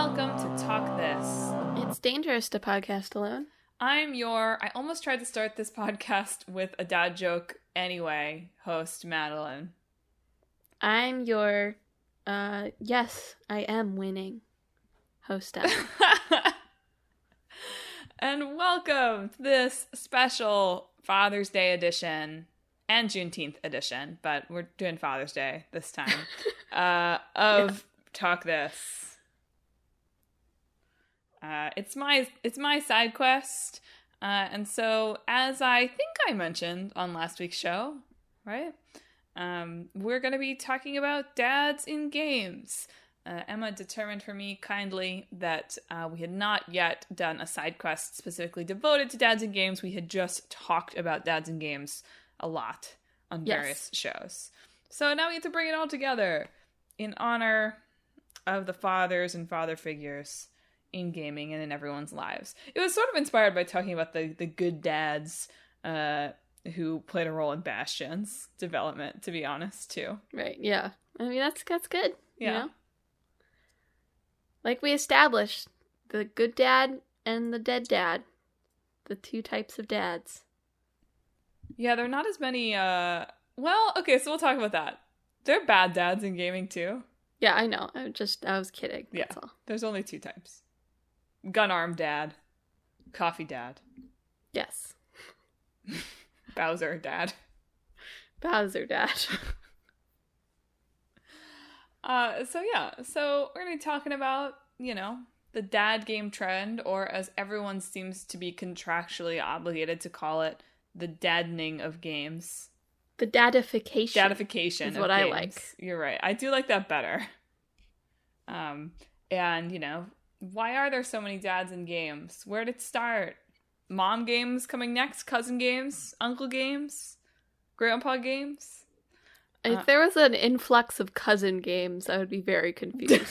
welcome to Talk This. It's dangerous to podcast alone. I almost tried to start this podcast with a dad joke anyway, host Madelyn. I'm your, yes, I am winning, host Emma. And welcome to this special Father's Day edition and Juneteenth edition, but we're doing Father's Day this time, of Talk This. It's my side quest, and so as I think I mentioned on last week's show, right? We're going to be talking about dads in games. Emma determined for me kindly that we had not yet done a side quest specifically devoted to dads in games. We had just talked about dads in games a lot on various shows. So now we get to bring it all together in honor of the fathers and father figures in gaming and in everyone's lives. It was sort of inspired by talking about the good dads who played a role in Bastion's development, to be honest, too. Right, yeah. I mean, that's good. Yeah. You know? Like we established, the good dad and the dead dad. The two types of dads. Yeah, there are not as many, well, okay, so we'll talk about that. There are bad dads in gaming, too. Yeah, I know. I was kidding. Yeah, that's all. There's only two types. Gun arm dad. Coffee dad. Yes. Bowser dad. Bowser dad. So we're going to be talking about, the dad game trend, or as everyone seems to be contractually obligated to call it, the daddening of games. The dadification. Dadification is of what games. I like. You're right. I do like that better. And, why are there so many dads in games? Where did it start? Mom games coming next? Cousin games? Uncle games? Grandpa games? If there was an influx of cousin games, I would be very confused.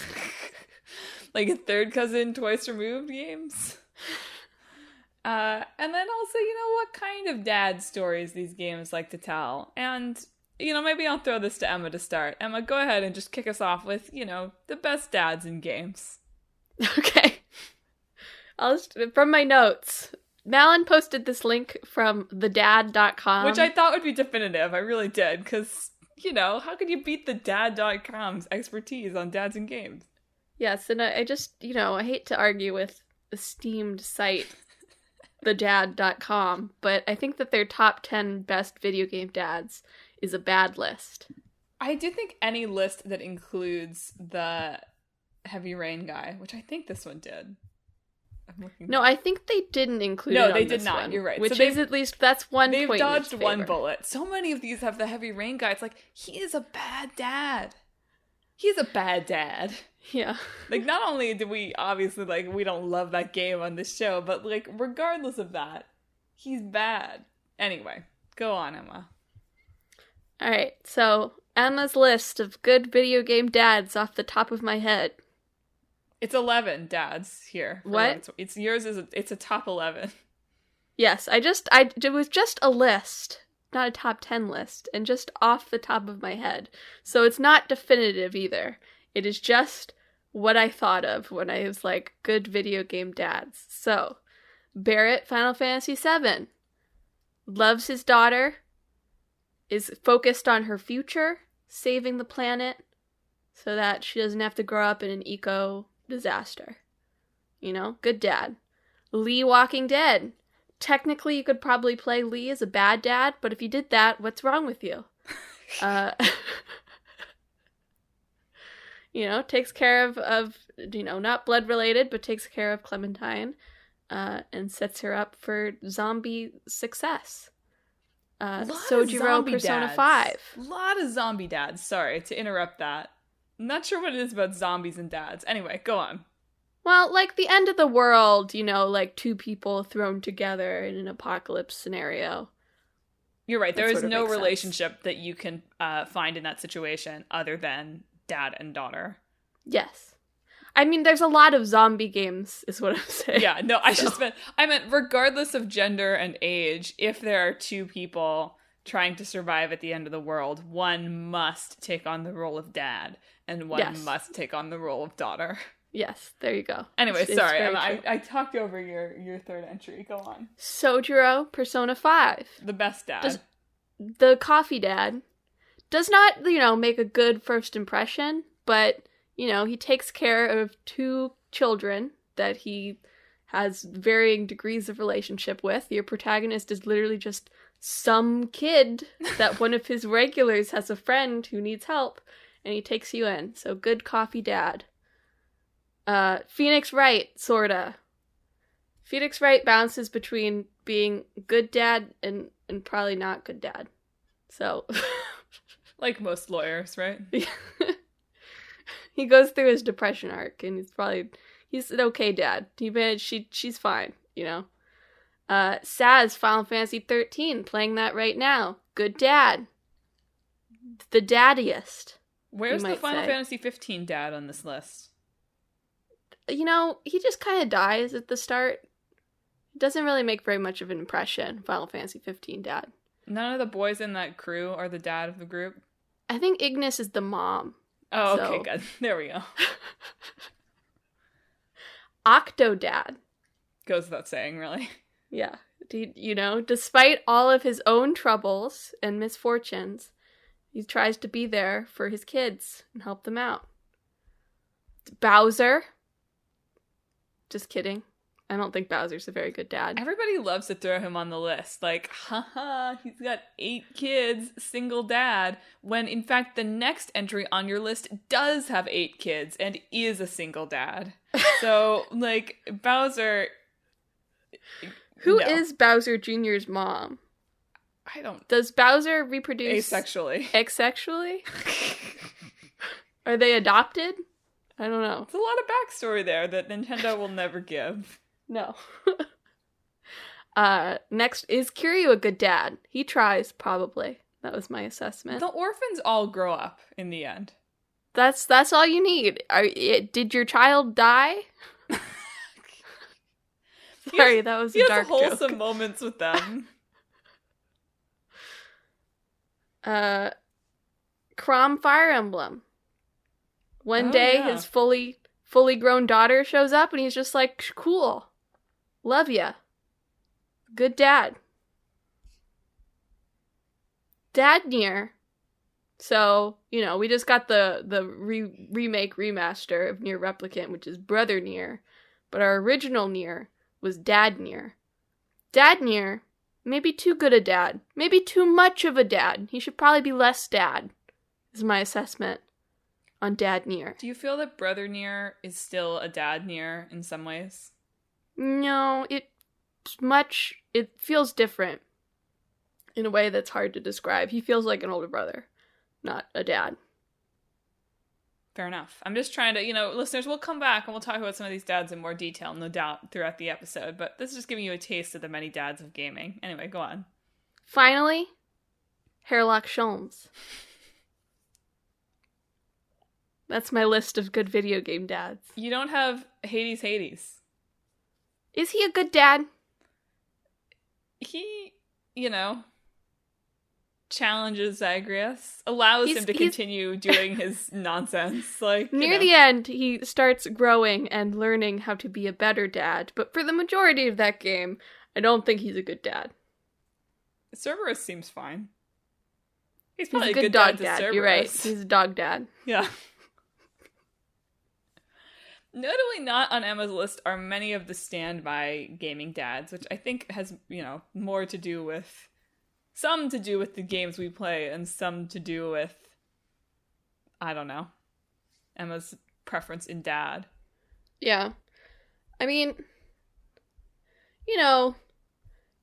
Like a third cousin, twice removed games? And then also, what kind of dad stories these games like to tell? And, maybe I'll throw this to Emma to start. Emma, go ahead and just kick us off with, the best dads in games. Okay. From my notes, Madelyn posted this link from thedad.com. Which I thought would be definitive. I really did. Because, how could you beat the dad.com's expertise on dads in games? Yes, and I just, I hate to argue with esteemed site, thedad.com, but I think that their top 10 best video game dads is a bad list. I do think any list that includes the Heavy Rain guy, which I think this one did. No, I think they didn't include it on they did this not. one, You're right. Which so is at least, that's one they've point dodged in one favor. bullet. So many of these have the Heavy Rain guy. It's like, he is a bad dad. He's a bad dad. Yeah. Like, not only do we obviously, we don't love that game on this show, but, regardless of that, he's bad. Anyway, go on, Emma. Alright, so Emma's list of good video game dads off the top of my head. It's 11 dads here. What? It's yours it's a top 11. Yes, it was just a list, not a top 10 list, and just off the top of my head. So it's not definitive either. It is just what I thought of when I was like, good video game dads. So, Barrett, Final Fantasy VII. Loves his daughter. Is focused on her future, saving the planet, so that she doesn't have to grow up in an eco disaster. Good dad. Lee, Walking Dead. Technically, you could probably play Lee as a bad dad, but if you did that, what's wrong with you? Takes care of not blood related, but takes care of Clementine, and sets her up for zombie success. Sojiro Persona dads. 5. A lot of zombie dads. Sorry to interrupt that. I'm not sure what it is about zombies and dads. Anyway, go on. Well, the end of the world, two people thrown together in an apocalypse scenario. You're right. There is no relationship that you can find in that situation other than dad and daughter. Yes. I mean, there's a lot of zombie games, is what I'm saying. Yeah, no, I meant regardless of gender and age, if there are two people trying to survive at the end of the world, one must take on the role of dad, and one must take on the role of daughter. Yes, there you go. Anyway, It's sorry, very Emma, true. I talked over your third entry. Go on. Sojiro, Persona 5. The best dad. The coffee dad does not, make a good first impression, but, he takes care of two children that he has varying degrees of relationship with. Your protagonist is literally just some kid that one of his regulars has a friend who needs help, and he takes you in. So good coffee dad. Phoenix Wright, sorta. Phoenix Wright bounces between being good dad and probably not good dad. So... like most lawyers, right? He goes through his depression arc, and he's an okay dad. She's fine, Saz, Final Fantasy 13, playing that right now. Good dad. The daddiest. Where's the Final Fantasy 15 dad on this list? He just kind of dies at the start. It doesn't really make very much of an impression, Final Fantasy 15 dad. None of the boys in that crew are the dad of the group? I think Ignis is the mom. Oh, okay, good. There we go. Octodad. Goes without saying, really. Yeah. Despite all of his own troubles and misfortunes, he tries to be there for his kids and help them out. Bowser. Just kidding. I don't think Bowser's a very good dad. Everybody loves to throw him on the list. Like, haha, he's got 8 kids, single dad, when in fact the next entry on your list does have 8 kids and is a single dad. So, Bowser... Who is Bowser Jr.'s mom? I don't... Does Bowser reproduce... Asexually. Asexually? Are they adopted? I don't know. There's a lot of backstory there that Nintendo will never give. No. Next, is Kiryu a good dad? He tries, probably. That was my assessment. The orphans all grow up in the end. That's all you need. Did your child die? Sorry, that was a dark joke. He has wholesome moments with them. Chrom Fire Emblem. One day, his fully grown daughter shows up, and he's just like, cool. Love ya. Good dad. Dad Nier. So, we just got the remake remaster of Nier Replicant, which is Brother Nier. But our original Nier was Dad Nier. Dad Nier, maybe too good a dad. Maybe too much of a dad. He should probably be less dad, is my assessment on Dad Nier. Do you feel that Brother Nier is still a Dad Nier in some ways? No, it feels different in a way that's hard to describe. He feels like an older brother, not a dad. Fair enough. I'm just trying to, listeners, we'll come back and we'll talk about some of these dads in more detail, no doubt, throughout the episode, but this is just giving you a taste of the many dads of gaming. Anyway, go on. Finally, Hairlock Sholmes. That's my list of good video game dads. You don't have Hades. Is he a good dad? He, challenges Zagreus, allows him to continue doing his nonsense. Near the end, he starts growing and learning how to be a better dad, but for the majority of that game, I don't think he's a good dad. Cerberus seems fine. He's probably a good dog dad. You're right. He's a dog dad. Yeah. Notably not on Emma's list are many of the standby gaming dads, which I think has, more to do with... Some to do with the games we play, and some to do with... I don't know. Emma's preference in dad. Yeah. I mean...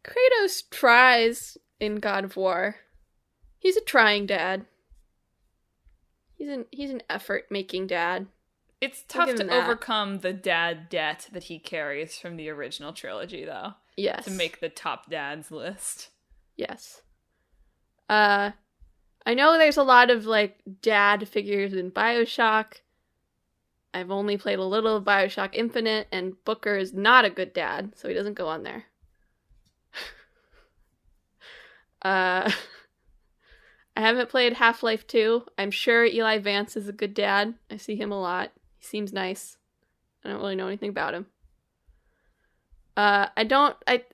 Kratos tries in God of War. He's a trying dad. He's an effort-making dad. It's tough to overcome the dad debt that he carries from the original trilogy, though. Yes. To make the top dads list. Yes. I know there's a lot of, dad figures in BioShock. I've only played a little of BioShock Infinite, and Booker is not a good dad, so he doesn't go on there. I haven't played Half-Life 2. I'm sure Eli Vance is a good dad. I see him a lot. He seems nice. I don't really know anything about him.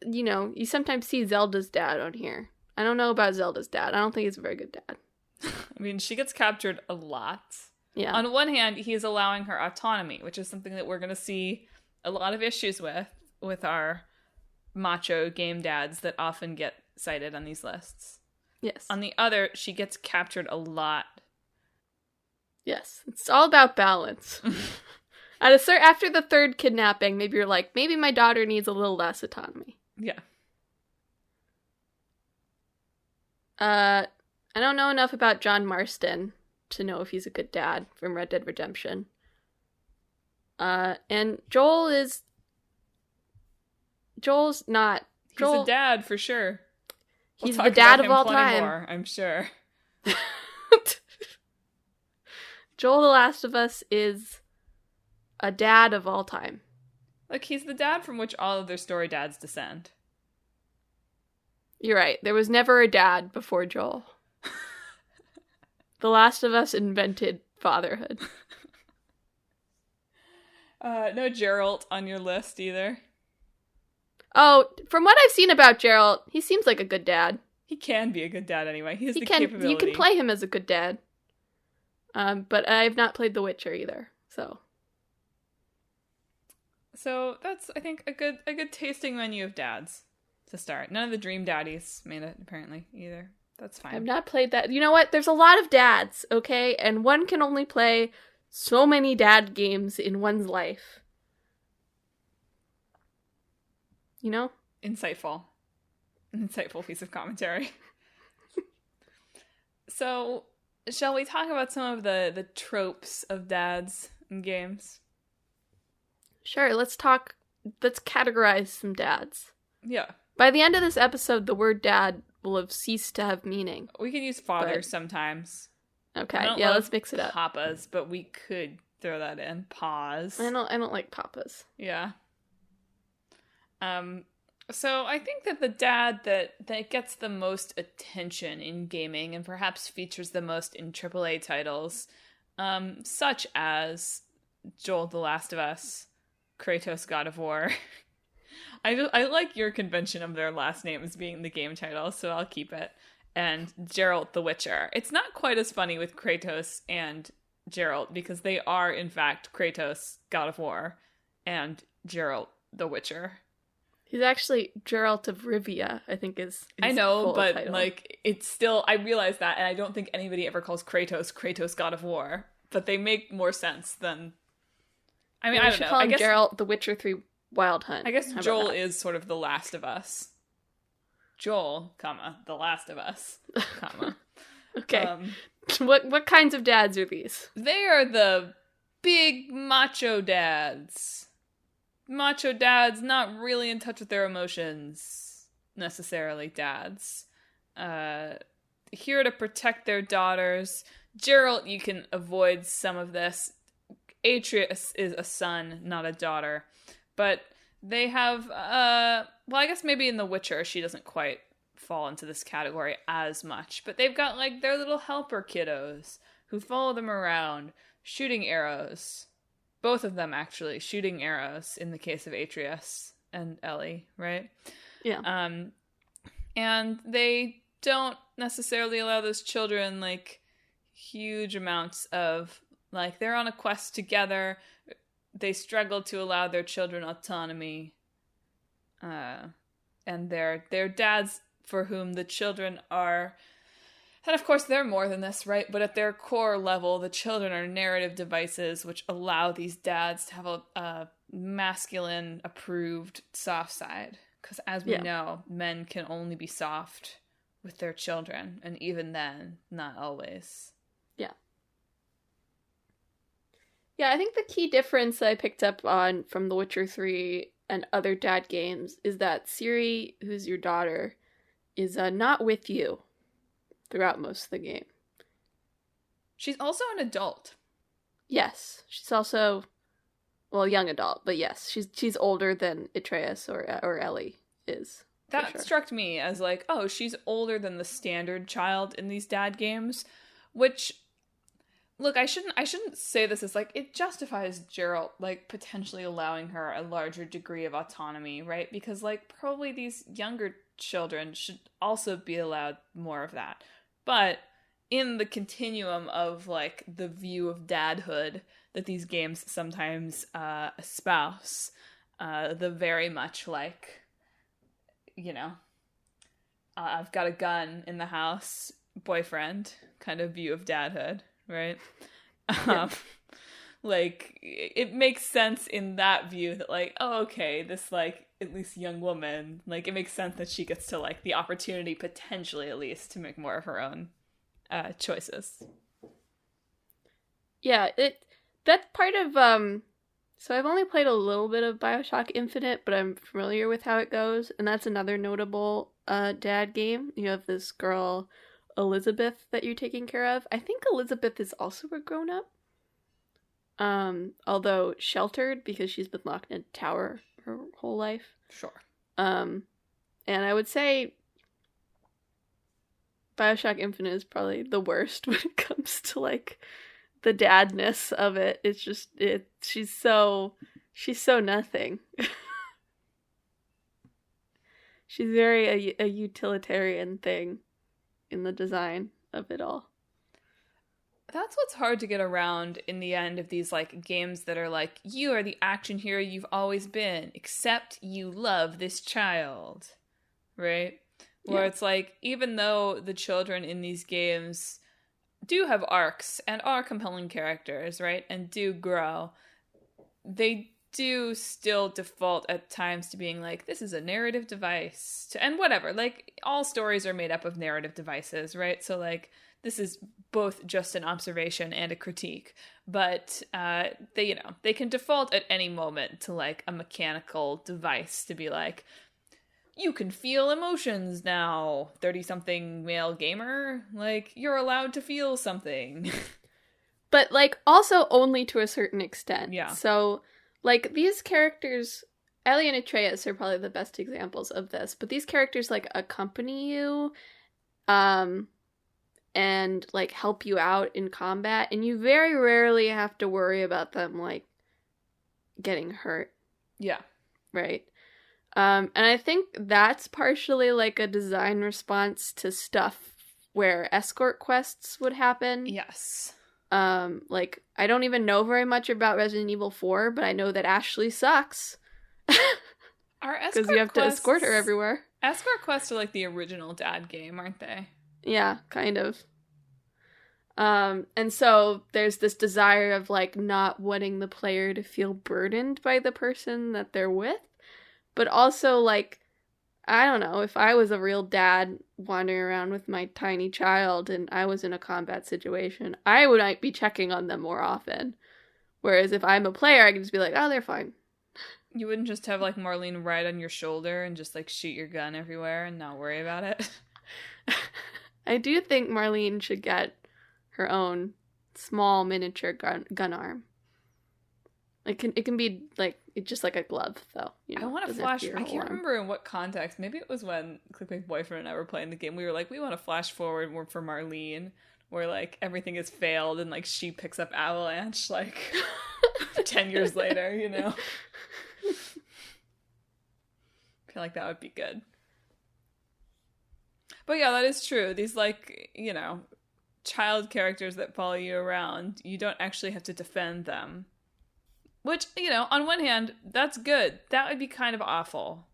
You sometimes see Zelda's dad on here. I don't know about Zelda's dad. I don't think he's a very good dad. I mean, she gets captured a lot. Yeah. On one hand, he is allowing her autonomy, which is something that we're going to see a lot of issues with our macho game dads that often get cited on these lists. Yes. On the other, she gets captured a lot. Yes. It's all about balance. After the third kidnapping, maybe you're like, maybe my daughter needs a little less autonomy. Yeah. I don't know enough about John Marston to know if he's a good dad from Red Dead Redemption. And Joel's not. He's a dad for sure. He's the dad of all time. More, I'm sure. Joel the Last of Us is a dad of all time. Like, he's the dad from which all of their story dads descend. You're right. There was never a dad before Joel. The Last of Us invented fatherhood. No Geralt on your list either. Oh, from what I've seen about Geralt, he seems like a good dad. He can be a good dad anyway. He has the capability. You can play him as a good dad. But I've not played The Witcher either, so. So that's, I think, a good tasting menu of dads to start. None of the Dream Daddies made it, apparently, either. That's fine. I've not played that. You know what? There's a lot of dads, okay? And one can only play so many dad games in one's life. You know? Insightful. An insightful piece of commentary. So, shall we talk about some of the tropes of dads in games? Sure, let's categorize some dads. Yeah. By the end of this episode, the word dad will have ceased to have meaning. We can use father sometimes. Okay, yeah, let's mix it up. Papas, but we could throw that in. Paws. I don't like papas. Yeah. So I think that the dad that gets the most attention in gaming and perhaps features the most in AAA titles, such as Joel the Last of Us, Kratos God of War. I like your convention of their last names being the game title, so I'll keep it. And Geralt the Witcher. It's not quite as funny with Kratos and Geralt because they are, in fact, Kratos God of War and Geralt the Witcher. He's actually Geralt of Rivia, I think is his I know, full but title. like it's still, I realize that, and I don't think anybody ever calls Kratos God of War, but they make more sense than. I mean, I don't know. Call him Geralt the Witcher 3 Wild Hunt. I guess Joel is sort of the Last of Us. Joel, the Last of Us, Okay. What kinds of dads are these? They are the big macho dads. Macho dads, not really in touch with their emotions, necessarily dads. Here to protect their daughters. Geralt, you can avoid some of this. Atreus is a son, not a daughter. But they have, well, I guess maybe in The Witcher, she doesn't quite fall into this category as much. But they've got, like, their little helper kiddos who follow them around, shooting arrows. Both of them, actually, shooting arrows in the case of Atreus and Ellie, right? Yeah. And they don't necessarily allow those children, like, huge amounts of, like, they're on a quest together. They struggle to allow their children autonomy. And they're dads for whom the children are... And of course, they're more than this, right? But at their core level, the children are narrative devices which allow these dads to have a masculine, approved soft side. Because as we know, men can only be soft with their children. And even then, not always. Yeah. Yeah, I think the key difference that I picked up on from The Witcher 3 and other dad games is that Ciri, who's your daughter, is not with you throughout most of the game. She's also an adult. Yes, she's also, well, young adult, but yes, she's older than Atreus or Ellie is. That struck me as like, oh, she's older than the standard child in these dad games, which look, I shouldn't say this as like it justifies Gerald like potentially allowing her a larger degree of autonomy, right? Because like probably these younger children should also be allowed more of that. But in the continuum of like the view of dadhood that these games sometimes espouse, the very much like, you know, I've got a gun in the house, boyfriend kind of view of dadhood, right? Yeah. Um, like, it makes sense in that view that, like, oh, okay, this, like, at least young woman, like, it makes sense that she gets to, like, the opportunity, potentially at least, to make more of her own choices. Yeah, that's part of so I've only played a little bit of BioShock Infinite, but I'm familiar with how it goes, and that's another notable dad game. You have this girl Elizabeth that you're taking care of. I think Elizabeth is also a grown-up. Although sheltered because she's been locked in a tower her whole life. Sure. And I would say BioShock Infinite is probably the worst when it comes to like the dadness of it. It's just she's so nothing. She's very a utilitarian thing in the design of it all. That's what's hard to get around in the end of these like games that are like, you are the action hero you've always been, except you love this child. Right? Where it's like, even though the children in these games do have arcs and are compelling characters, right? And do grow, they do still default at times to being like, this is a narrative device. And whatever. Like, all stories are made up of narrative devices, right? So, like, this is both just an observation and a critique. But they can default at any moment to, like, a mechanical device to be like, you can feel emotions now, 30-something male gamer. Like, you're allowed to feel something. But, like, also only to a certain extent. Yeah. So, like, these characters, Ellie and Atreus are probably the best examples of this, but these characters, like, accompany you, and, like, help you out in combat, and you very rarely have to worry about them, like, getting hurt. Yeah. Right? And I think that's partially like a design response to stuff where escort quests would happen. Yes. Like, I don't even know very much about Resident Evil 4, but I know that Ashley sucks. Our escort because you have to escort her everywhere. Escort quests are like the original dad game, aren't they? Yeah, kind of. And so there's this desire of, like, not wanting the player to feel burdened by the person that they're with. But also, like, I don't know, if I was a real dad wandering around with my tiny child and I was in a combat situation, I might be checking on them more often. Whereas if I'm a player, I can just be like, oh, they're fine. You wouldn't just have, like, Marlene right on your shoulder and just, like, shoot your gun everywhere and not worry about it? I do think Marlene should get her own small miniature gun arm. It can be like, it's just like a glove, though. You know, I want to flash. I can't remember in what context. Maybe it was when Clickbank's boyfriend and I were playing the game. We were like, we want to flash forward more for Marlene, where like everything has failed and like she picks up Avalanche like 10 years later. You know, I feel like that would be good. But yeah, that is true. These like, you know, child characters that follow you around, you don't actually have to defend them. Which, you know, on one hand, that's good. That would be kind of awful.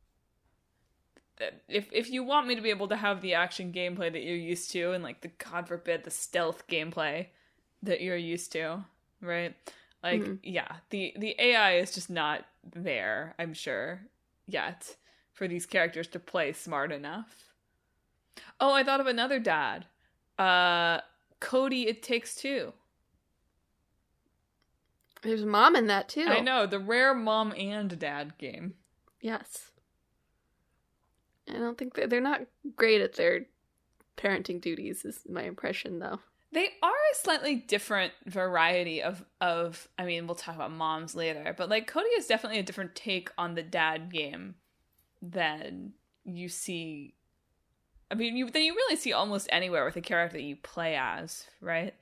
If you want me to be able to have the action gameplay that you're used to, and, like, the, God forbid, the stealth gameplay that you're used to, right? Like, yeah, the AI is just not there, I'm sure, yet, for these characters to play smart enough. Oh, I thought of another dad. Cody, It Takes Two. There's mom in that, too. I know, the rare mom and dad game. Yes. I don't think they're not great at their parenting duties, is my impression, though. They are a slightly different variety of I mean, we'll talk about moms later, but, like, Cody is definitely a different take on the dad game than you see. I mean, than you really see almost anywhere with a character that you play as, right?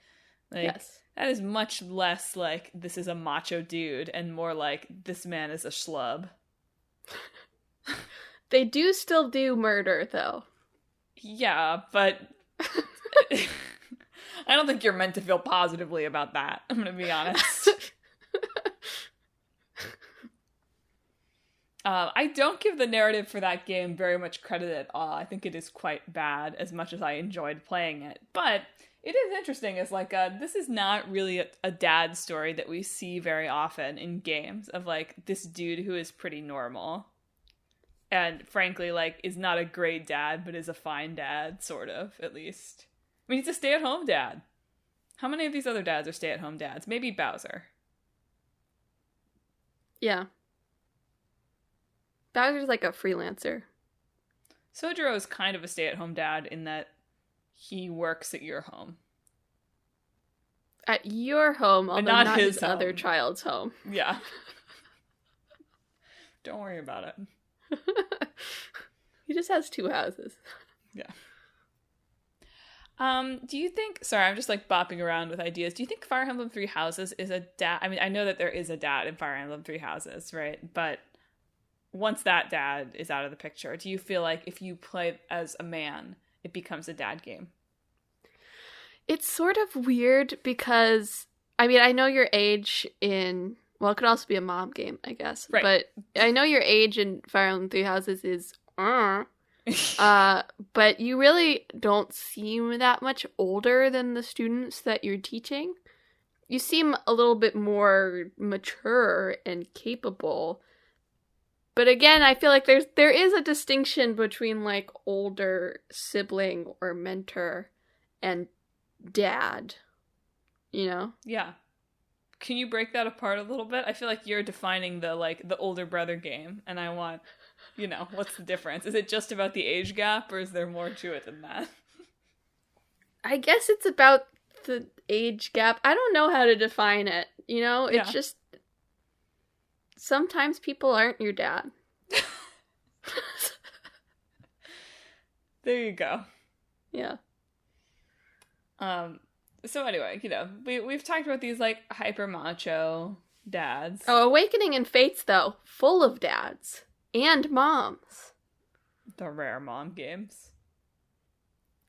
Like, yes. that is much less like, this is a macho dude, and more like, this man is a schlub. They do still do murder, though. Yeah, but I don't think you're meant to feel positively about that. I'm going to be honest. I don't give the narrative for that game very much credit at all. I think it is quite bad, as much as I enjoyed playing it. But it is interesting as, like, this is not really a dad story that we see very often in games, of, like, this dude who is pretty normal. And, frankly, like, is not a great dad, but is a fine dad, sort of, at least. I mean, he's a stay-at-home dad. How many of these other dads are stay-at-home dads? Maybe Bowser. Yeah. Bowser's like a freelancer. Sojiro is kind of a stay-at-home dad in that he works at your home. At your home, although not his home. Other child's home. Yeah. Don't worry about it. He just has 2 houses. Yeah. Do you think... Sorry, I'm just, like, bopping around with ideas. Do you think Fire Emblem Three Houses is a dad... I mean, I know that there is a dad in Fire Emblem Three Houses, right? But once that dad is out of the picture, do you feel like if you play as a man, it becomes a dad game? It's sort of weird because, I mean, I know your age in... Well, it could also be a mom game, I guess. Right. But I know your age in Fire Emblem Three Houses is... but you really don't seem that much older than the students that you're teaching. You seem a little bit more mature and capable. But again, I feel like there is a distinction between, like, older sibling or mentor and dad. You know? Yeah. Can you break that apart a little bit? I feel like you're defining the older brother game, and I want, what's the difference? Is it just about the age gap, or is there more to it than that? I guess it's about the age gap. I don't know how to define it. It's just sometimes people aren't your dad. There you go. Yeah. So anyway, we've talked about these, like, hyper macho dads. Oh, Awakening and Fates, though, full of dads and moms. The rare mom games.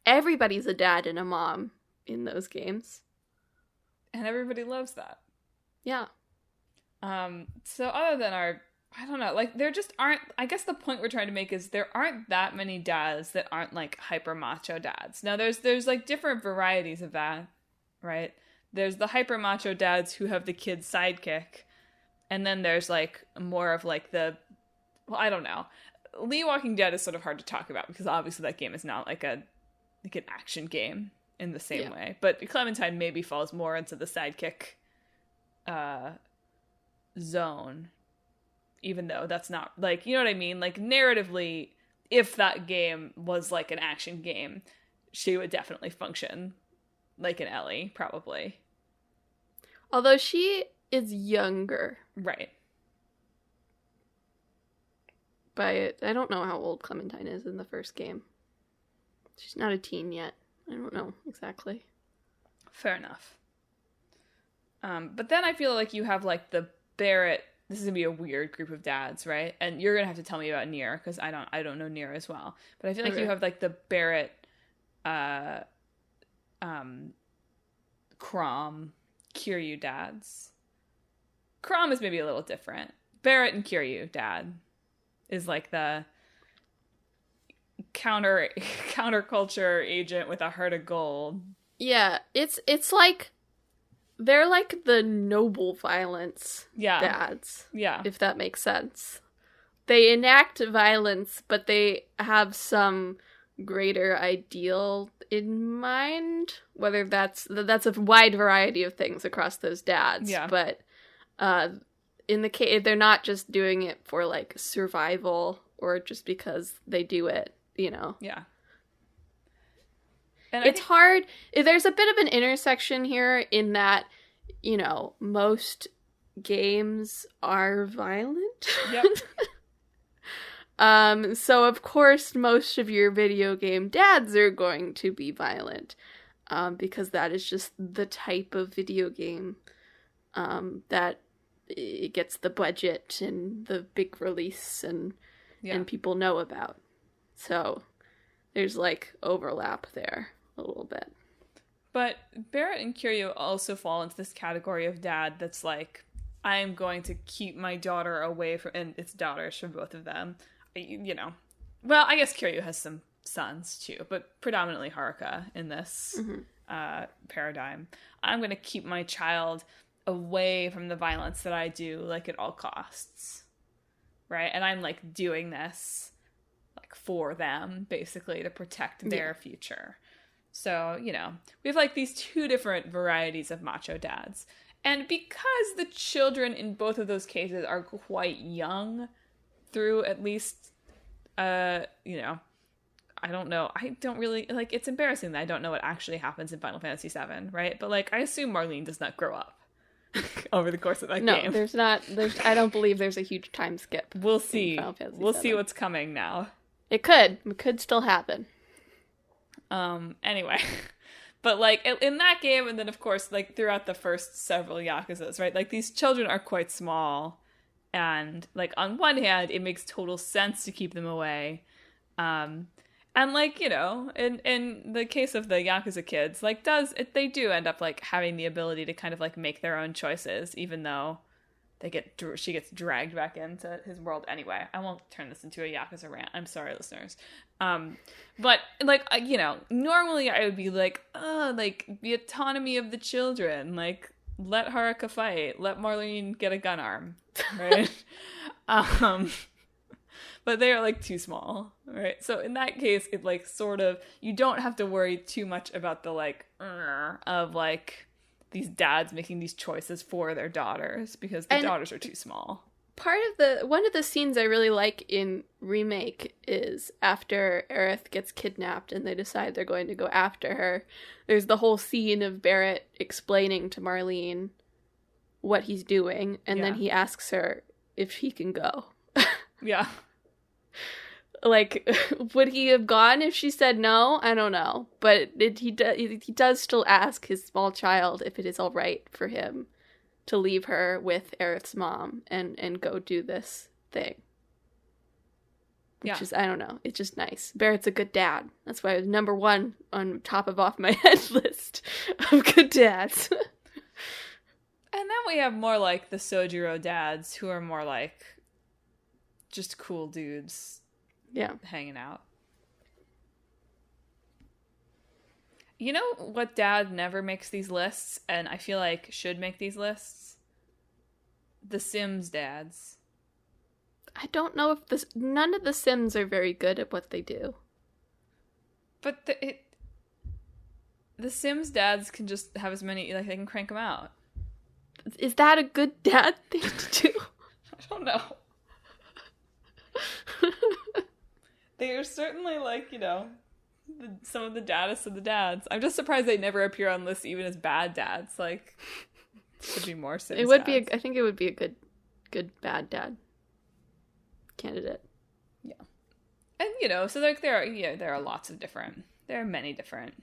Everybody's a dad and a mom in those games. And everybody loves that. Yeah. So other than I don't know, like, there just aren't, I guess the point we're trying to make is there aren't that many dads that aren't, like, hyper macho dads. Now, there's like, different varieties of that, right? There's the hyper macho dads who have the kid's sidekick, and then there's, like, more of, like, I don't know. Lee Walking Dead is sort of hard to talk about, because obviously that game is not, like, an action game in the same way. But Clementine maybe falls more into the sidekick zone. Even though that's not, like, you know what I mean? Like, narratively, if that game was, like, an action game, she would definitely function like an Ellie, probably. Although she is younger. Right. But I don't know how old Clementine is in the first game. She's not a teen yet. I don't know exactly. Fair enough. But then I feel like you have, like, the Barrett... This is going to be a weird group of dads, right? And you're going to have to tell me about Nier, because I don't know Nier as well. But I feel like you have, like, the Barrett, Crom, Kiryu dads. Crom is maybe a little different. Barrett and Kiryu dad is, like, the counterculture agent with a heart of gold. Yeah, it's like... They're like the noble violence dads. Yeah. If that makes sense. They enact violence, but they have some greater ideal in mind. Whether that's a wide variety of things across those dads. Yeah. But in the case, they're not just doing it for, like, survival or just because they do it, Yeah. And it's hard. There's a bit of an intersection here in that, most games are violent. Yep. So of course most of your video game dads are going to be violent. because that is just the type of video game that it gets the budget and the big release and people know about. So there's like overlap there a little bit. But Barrett and Kiryu also fall into this category of dad that's like, I am going to keep my daughter away from, and it's daughters for both of them. You know, well, I guess Kiryu has some sons too, but predominantly Haruka in this paradigm. I'm going to keep my child away from the violence that I do, like, at all costs, right? And I'm like doing this like for them, basically, to protect their future. So, you know, we have like these two different varieties of macho dads. And because the children in both of those cases are quite young, through at least, you know, I don't know. I don't really, like, it's embarrassing that I don't know what actually happens in Final Fantasy VII, right? But, like, I assume Marlene does not grow up over the course of that game. No, there's not. I don't believe there's a huge time skip. We'll see. We'll see what's coming now. It could still happen. Anyway. But, like, in that game, and then, of course, like, throughout the first several Yakuzas, right? Like, these children are quite small. And, like, on one hand, it makes total sense to keep them away. And, like, you know, in the case of the Yakuza kids, like, they do end up, like, having the ability to kind of, like, make their own choices, even though she gets dragged back into his world anyway. I won't turn this into a Yakuza rant. I'm sorry, listeners. But, like, you know, normally I would be like, oh, like, the autonomy of the children, like, let Haruka fight, let Marlene get a gun arm, right? But they are, like, too small, right? So in that case, it, like, sort of, you don't have to worry too much about the, like, of, like, these dads making these choices for their daughters, because the daughters are too small. One of the scenes I really like in Remake is after Aerith gets kidnapped and they decide they're going to go after her. There's the whole scene of Barrett explaining to Marlene what he's doing, and then he asks her if he can go. Yeah. Like, would he have gone if she said no? I don't know. But he does still ask his small child if it is all right for him to leave her with Aerith's mom and go do this thing. Which is, I don't know, it's just nice. Barrett's a good dad. That's why it was number one on top of off my head list of good dads. And then we have more like the Sojiro dads, who are more like just cool dudes. Yeah. Hanging out. You know what dad never makes these lists, and I feel like should make these lists? The Sims dads. I don't know if none of the Sims are very good at what they do. But the Sims dads can just have as many, like, they can crank them out. Is that a good dad thing to do? I don't know. They are certainly, like, you know, some of the daddest of the dads. I'm just surprised they never appear on lists even as bad dads. Like, should be more Sims It would dads. I think it would be a good bad dad candidate. Yeah. And, you know, so, like, there are many different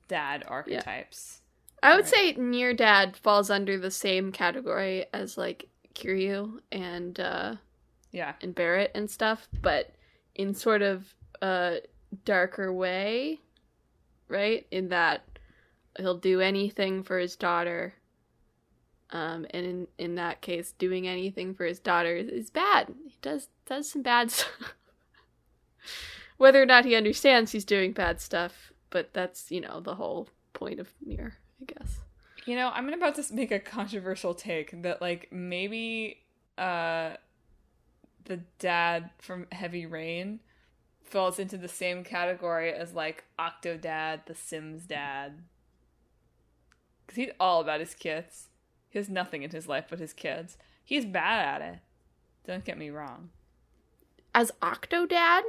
dad archetypes. Yeah. I would say near dad falls under the same category as, like, Kiryu and and Barrett and stuff, but in sort of a darker way, right? In that he'll do anything for his daughter, and in that case, doing anything for his daughter is bad. He does some bad stuff. Whether or not he understands he's doing bad stuff, but that's, you know, the whole point of Nier, I guess. You know, I'm about to make a controversial take that, like, maybe the dad from Heavy Rain falls into the same category as, like, Octodad, the Sims dad. Because he's all about his kids. He has nothing in his life but his kids. He's bad at it. Don't get me wrong. As Octodad?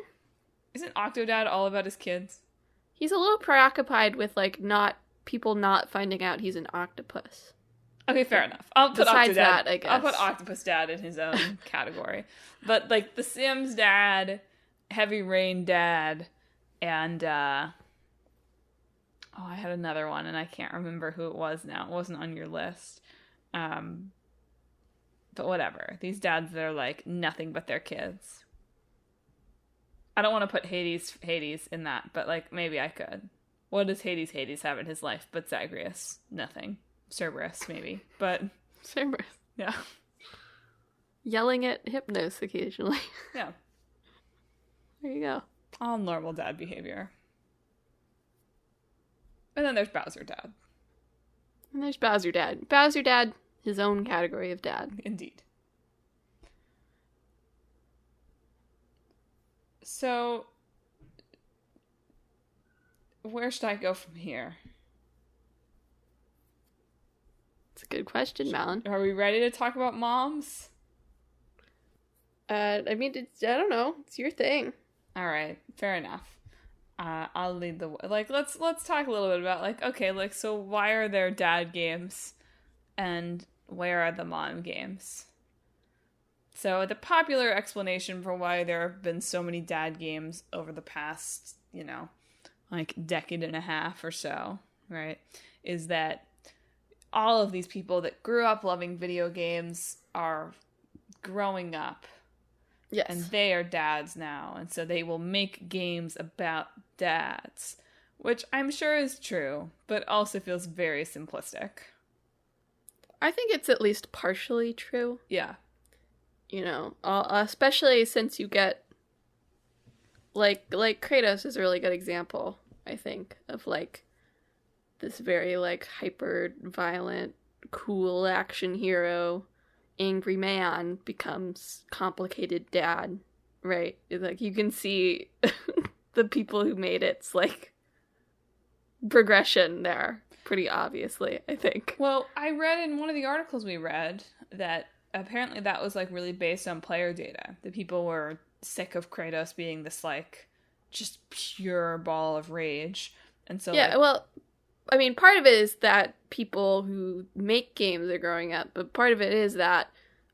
Isn't Octodad all about his kids? He's a little preoccupied with, like, people not finding out he's an octopus. Okay, fair enough. I'll put Besides Octodad, that, I guess. I'll put Octopus Dad in his own category. But, like, the Sims dad, Heavy Rain dad, and Oh, I had another one, and I can't remember who it was now. It wasn't on your list. But whatever. These dads that are like nothing but their kids. I don't want to put Hades in that, but like maybe I could. What does Hades have in his life but Zagreus? Nothing. Cerberus, maybe. But Cerberus. Yeah. Yelling at Hypnos occasionally. Yeah. There you go. All normal dad behavior. And then there's Bowser Dad. And there's Bowser Dad. Bowser Dad, his own category of dad. Indeed. So, where should I go from here? It's a good question, Madelyn. Are we ready to talk about moms? I mean, I don't know. It's your thing. All right, fair enough. I'll lead the way. Like, let's talk a little bit about like, okay, like, so why are there dad games, and where are the mom games? So the popular explanation for why there have been so many dad games over the past, like decade and a half or so, right, is that all of these people that grew up loving video games are growing up. Yes. And they are dads now, and so they will make games about dads, which I'm sure is true, but also feels very simplistic. I think it's at least partially true. Yeah. Especially since you get, like Kratos is a really good example, I think, of, like, this very, like, hyper-violent, cool action hero, angry man becomes complicated dad, right? Like, you can see the people who made it's, like, progression there, pretty obviously, I think. Well, I read in one of the articles we read that apparently that was, like, really based on player data. The people were sick of Kratos being this, like, just pure ball of rage. And so, yeah, well, I mean, part of it is that people who make games are growing up, but part of it is that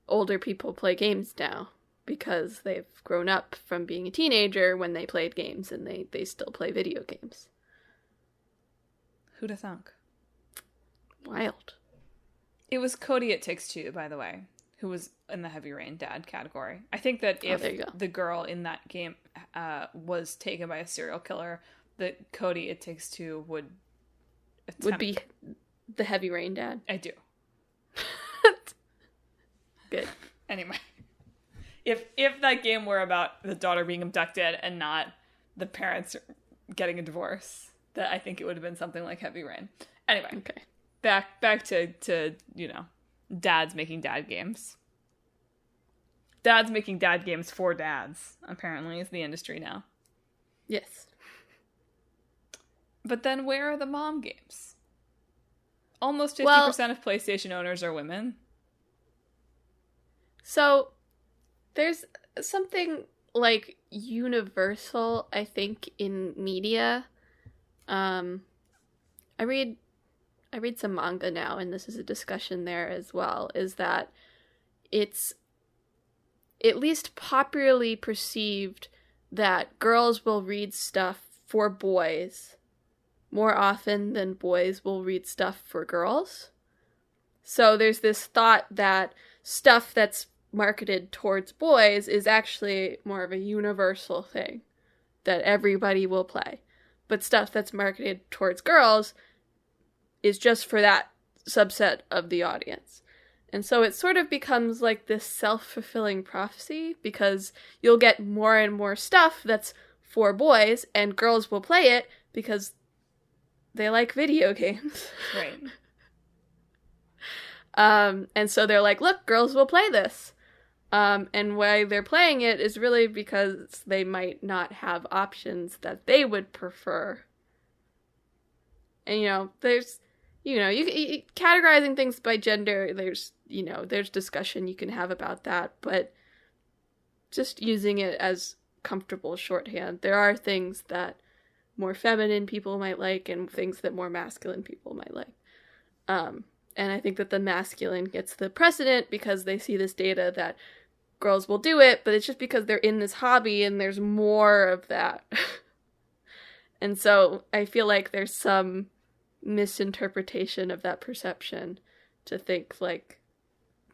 older people play games now because they've grown up from being a teenager when they played games, and they still play video games. Who'd have thunk? Wild. It was Cody at Takes Two, by the way, who was in the Heavy Rain dad category. I think that if the girl in that game was taken by a serial killer, that Cody at Takes Two would be the Heavy Rain dad. I do. Good. Anyway, if that game were about the daughter being abducted and not the parents getting a divorce, that I think it would have been something like Heavy Rain. Anyway, okay. Back to dads making dad games. Dads making dad games for dads, apparently, is the industry now. Yes. But then where are the mom games? Almost 50% of PlayStation owners are women. So, there's something, like, universal, I think, in media. I read some manga now, and this is a discussion there as well, is that it's at least popularly perceived that girls will read stuff for boys more often than boys will read stuff for girls. So there's this thought that stuff that's marketed towards boys is actually more of a universal thing that everybody will play. But stuff that's marketed towards girls is just for that subset of the audience. And so it sort of becomes like this self-fulfilling prophecy, because you'll get more and more stuff that's for boys, and girls will play it because they like video games. Right. And so they're like, look, girls will play this. And why they're playing it is really because they might not have options that they would prefer. And, there's, you categorizing things by gender, there's discussion you can have about that, but just using it as comfortable shorthand, there are things that more feminine people might like and things that more masculine people might like. And I think that the masculine gets the precedent because they see this data that girls will do it, but it's just because they're in this hobby and there's more of that. And so I feel like there's some misinterpretation of that perception to think, like,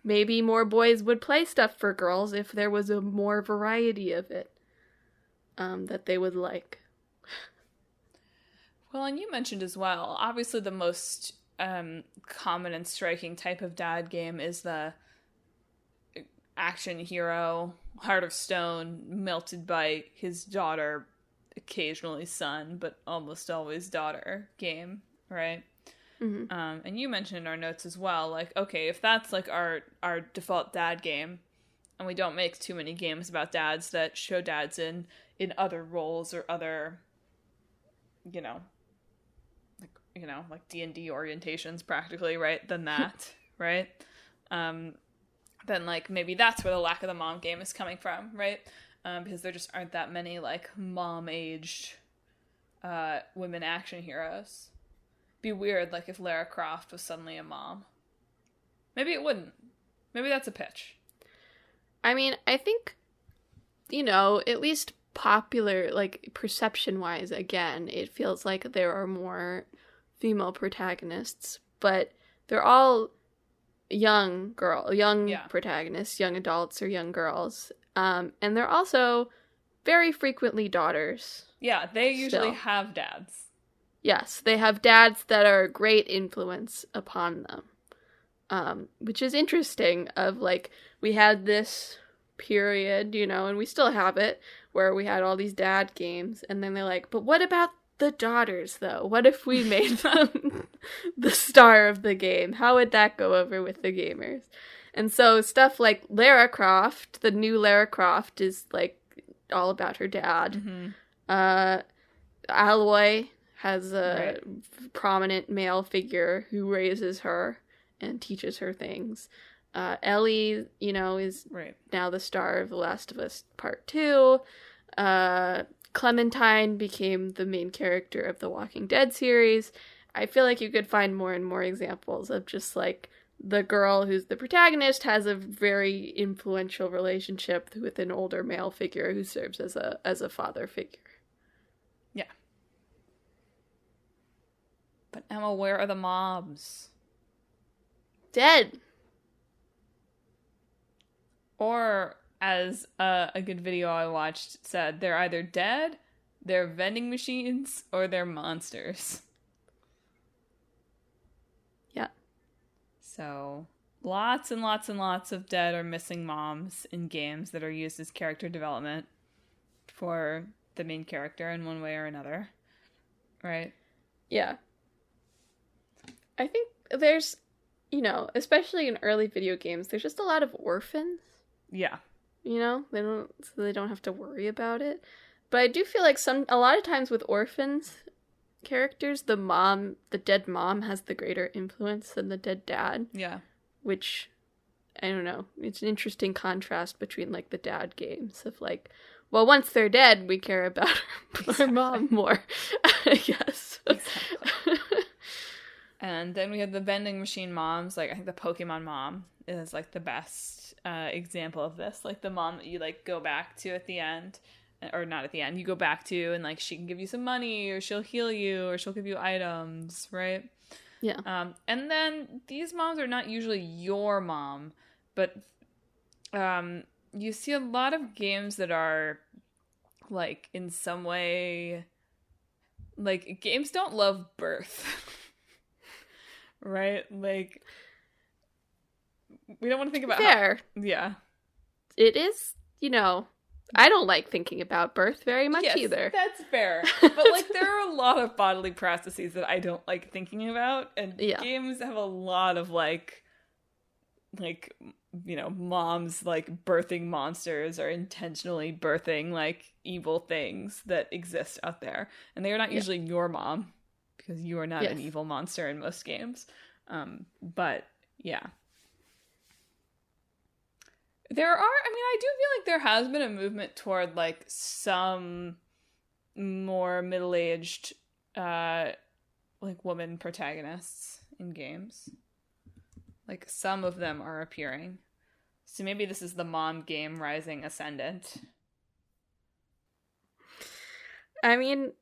maybe more boys would play stuff for girls if there was a more variety of it that they would like. Well, and you mentioned as well, obviously the most common and striking type of dad game is the action hero, Heart of Stone, melted by his daughter, occasionally son, but almost always daughter game, right? Mm-hmm. And you mentioned in our notes as well, like, okay, if that's like our default dad game, and we don't make too many games about dads that show dads in other roles or other, like D&D orientations practically, right? Then that, right? Then like maybe that's where the lack of the mom game is coming from, right? Because there just aren't that many like mom-aged women action heroes. Be weird, like, if Lara Croft was suddenly a mom. Maybe it wouldn't. Maybe that's a pitch. I mean, I think, at least popular, like, perception-wise, again, it feels like there are more female protagonists, but they're all young protagonists, young adults or young girls, and they're also very frequently daughters. Yeah, they usually have dads. Yes, they have dads that are a great influence upon them, which is interesting. Of like, we had this period, and we still have it, where we had all these dad games, and then they're like, but what about the daughters, though? What if we made them the star of the game? How would that go over with the gamers? And so stuff like Lara Croft, the new Lara Croft, is like all about her dad. Mm-hmm. Aloy has a prominent male figure who raises her and teaches her things. Ellie, is now the star of The Last of Us Part 2. Clementine became the main character of the Walking Dead series. I feel like you could find more and more examples of just, like, the girl who's the protagonist has a very influential relationship with an older male figure who serves as a father figure. Yeah. But Emma, where are the moms? Dead. Or, as a good video I watched said, they're either dead, they're vending machines, or they're monsters. Yeah. So, lots and lots and lots of dead or missing moms in games that are used as character development for the main character in one way or another. Right? Yeah. I think there's, especially in early video games, there's just a lot of orphans. Yeah. They don't have to worry about it. But I do feel like a lot of times with orphans characters, the dead mom has the greater influence than the dead dad. Yeah. Which, I don't know, it's an interesting contrast between, like, the dad games of, like, well, once they're dead, we care about our mom more, I guess. Exactly. And then we have the vending machine moms. Like, I think the Pokemon mom is, like, the best example of this. Like, the mom that you, like, go back to at the end. Or not at the end. You go back to, and, like, she can give you some money, or she'll heal you, or she'll give you items, right? Yeah. And then these moms are not usually your mom. But you see a lot of games that are, like, in some way... Like, games don't love birth. Right? Like, we don't want to think about Fair. Yeah. It is, I don't like thinking about birth very much either. That's fair. But, like, there are a lot of bodily processes that I don't like thinking about, and games have a lot of, like, moms, like, birthing monsters or intentionally birthing, like, evil things that exist out there. And they are not usually your mom, because you are not an evil monster in most games. But, yeah. I do feel like there has been a movement toward, like, some more middle-aged, like, woman protagonists in games. Like, some of them are appearing. So maybe this is the mom game rising ascendant. I mean,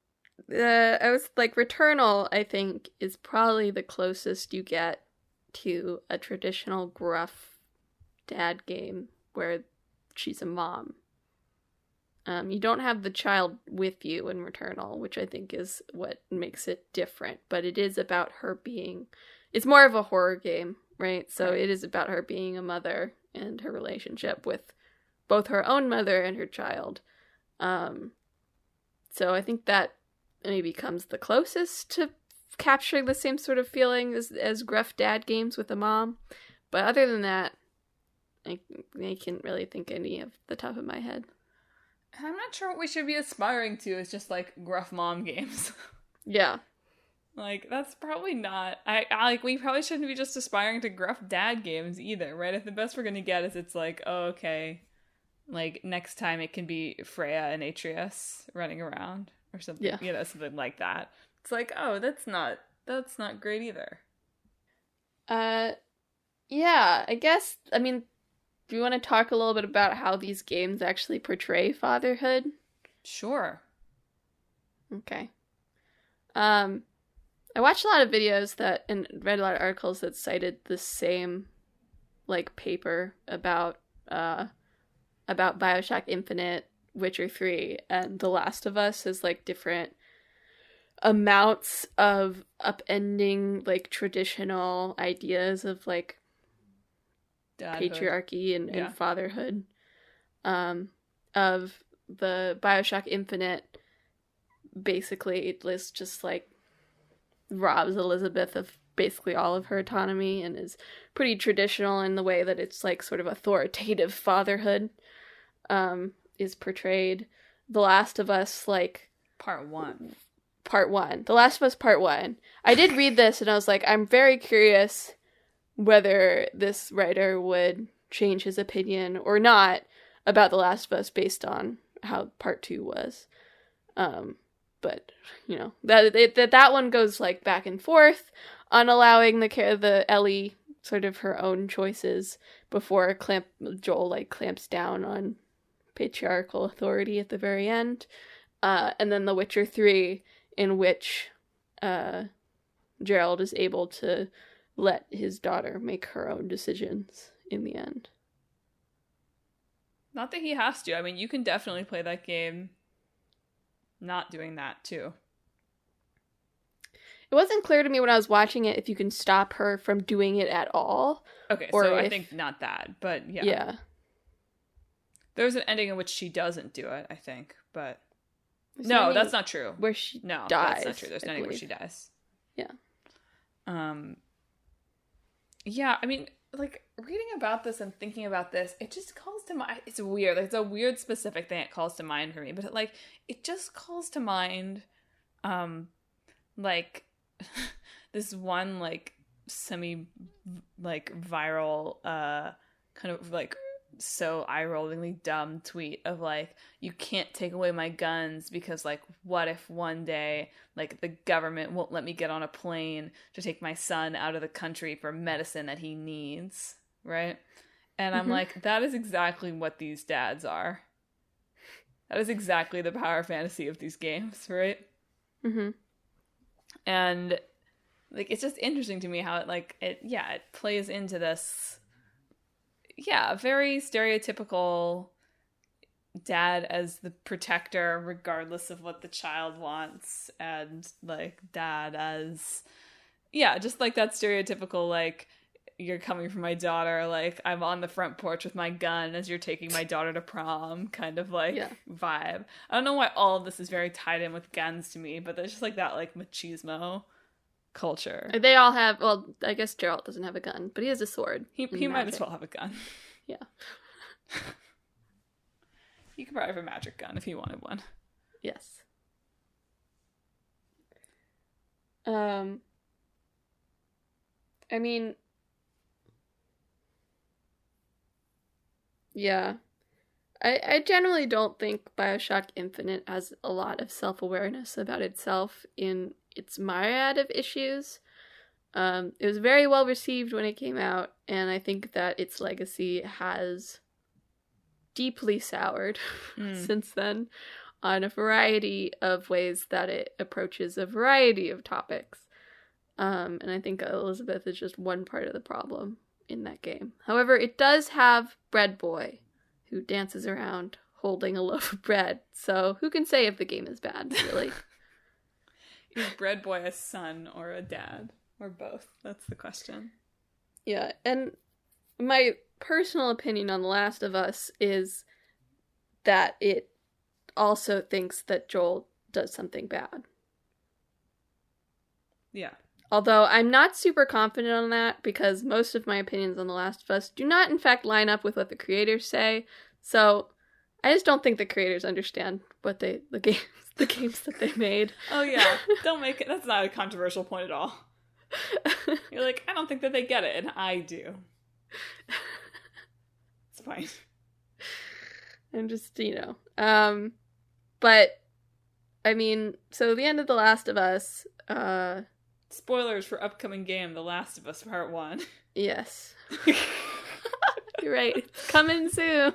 I was like, Returnal, I think, is probably the closest you get to a traditional gruff dad game where she's a mom. You don't have the child with you in Returnal, which I think is what makes it different, but it is about her being... It's more of a horror game, right? So it is about her being a mother and her relationship with both her own mother and her child. So I think that maybe comes the closest to capturing the same sort of feeling as gruff dad games with a mom. But other than that, I can't really think any of the top of my head. I'm not sure what we should be aspiring to is just, like, gruff mom games. Yeah. Like, that's probably not... we probably shouldn't be just aspiring to gruff dad games either, right? If the best we're gonna get is it's like, oh, okay, like, next time it can be Freya and Atreus running around or something, something like that. It's like, oh, that's not great either. Yeah, I guess, I mean... Do you want to talk a little bit about how these games actually portray fatherhood? Sure. Okay. I watched a lot of videos and read a lot of articles that cited the same, like, paper about BioShock Infinite, Witcher 3, and The Last of Us as, like, different amounts of upending, like, traditional ideas of, like, dadhood. Patriarchy and fatherhood of the BioShock Infinite. Basically, it was just like robs Elizabeth of basically all of her autonomy and is pretty traditional in the way that it's like sort of authoritative fatherhood is portrayed. The Last of Us, like Part 1. The Last of Us Part 1. I did read this and I was like, I'm very curious whether this writer would change his opinion or not about The Last of Us based on how Part 2 was. But, you know, that one goes, like, back and forth on allowing the Ellie sort of her own choices before Joel, like, clamps down on patriarchal authority at the very end. And then The Witcher 3, in which Geralt is able to let his daughter make her own decisions in the end. Not that he has to. I mean, you can definitely play that game not doing that, too. It wasn't clear to me when I was watching it if you can stop her from doing it at all. Okay, so I think not that, but yeah. Yeah. There's an ending in which she doesn't do it, I think, but... No, that's not true. Where she dies. That's not true. There's an ending where she dies. Yeah. Yeah, I mean, like, reading about this and thinking about this, it just calls to mind... It's weird. Like, it's a weird specific thing it calls to mind for me, but, it just calls to mind, this one, like, viral, kind of, like, so eye-rollingly dumb tweet of, like, you can't take away my guns because, like, what if one day, like, the government won't let me get on a plane to take my son out of the country for medicine that he needs, right? And I'm like, that is exactly what these dads are. That is exactly the power fantasy of these games, right? Mm-hmm. And, like, it's just interesting to me how it plays into this... Yeah, very stereotypical dad as the protector regardless of what the child wants, and, like, dad as... Yeah, just, like, that stereotypical, like, you're coming for my daughter, like, I'm on the front porch with my gun as you're taking my daughter to prom kind of, like, vibe. I don't know why all of this is very tied in with guns to me, but there's just, like, that, like, machismo culture. They all have, well, I guess Geralt doesn't have a gun, but he has a sword. He might as well have a gun. Yeah. He could probably have a magic gun if he wanted one. Yes. I mean, yeah. I generally don't think BioShock Infinite has a lot of self-awareness about itself in its myriad of issues. It was very well received when it came out, and I think that its legacy has deeply soured since then. on a variety of ways that it approaches a variety of topics. And I think Elizabeth is just one part of the problem in that game. However, it does have Bread Boy, who dances around holding a loaf of bread. So who can say if the game is bad, really? Is Bread Boy a son or a dad? Or both? That's the question. Yeah, and my personal opinion on The Last of Us is that it also thinks that Joel does something bad. Yeah. Although I'm not super confident on that because most of my opinions on The Last of Us do not in fact line up with what the creators say. So I just don't think the creators understand what the games that they made. Oh yeah, don't make it. That's not a controversial point at all. You're like, I don't think that they get it, and I do. It's fine. I'm just, but I mean, so the end of The Last of Us, spoilers for upcoming game, The Last of Us Part 1. Yes. You're right. It's coming soon.